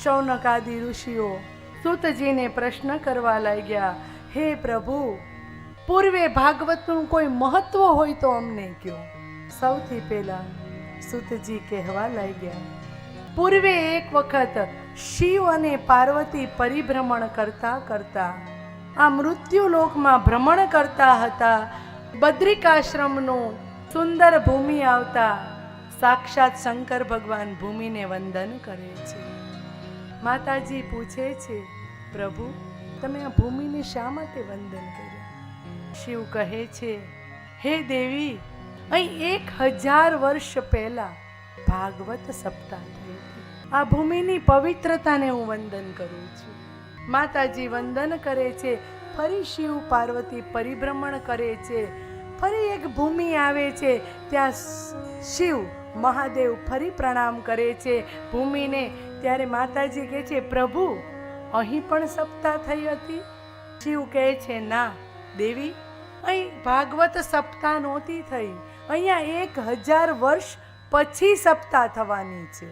શૌનક આદિ ઋષિઓ સૂતજીને પ્રશ્ન કરવા લાગ્યા, હે પ્રભુ, પૂર્વે ભાગવતનું કોઈ મહત્વ હોય તો અમને કહો. સૌથી પહેલા સૂતજી કહેવા લાગ્યા, પૂર્વે એક વખત શિવ અને પાર્વતી પરિભ્રમણ કરતા કરતા આ મૃત્યુલોકમાં ભ્રમણ કરતા હતા. બદ્રિકાશ્રમનું સુંદર ભૂમિ આવતા સાક્ષાત શંકર ભગવાન ભૂમિને વંદન કરે છે. માતાજી પૂછે છે, પ્રભુ, તમે આ ભૂમિને શા માટે વંદન કર્યા? શિવ કહે છે, હે દેવી, અહીં 1000 વર્ષ પહેલા ભાગવત સપ્તાહ થઈ હતી. આ ભૂમિની પવિત્રતાને હું વંદન કરું છું. માતાજી વંદન કરે છે. ફરી શિવ પાર્વતી પરિભ્રમણ કરે છે. ફરી એક ભૂમિ આવે છે, ત્યાં શિવ મહાદેવ ફરી પ્રણામ કરે છે ભૂમિને. ત્યારે માતાજી કહે છે, પ્રભુ, અહીં પણ સપ્તાહ થઈ હતી? શિવ કહે છે, ના દેવી, અહીં ભાગવત સપ્તાહ નહોતી થઈ. અહીંયા 1000 વર્ષ પછી સપ્તાહ થવાની છે,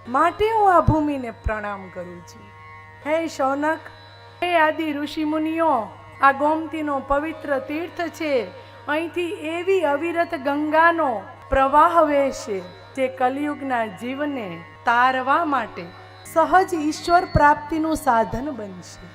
માટે હું આ ભૂમિને પ્રણામ કરું છું. હે શૌનક, હે આદિ ઋષિ મુનિઓ, આ ગોમતીનો પવિત્ર તીર્થ છે. અહીંથી એવી અવિરત ગંગાનો પ્રવાહ વહેશે જે કલિયુગના જીવને તારવા માટે સહજ ઈશ્વર પ્રાપ્તિનું સાધન બનશે.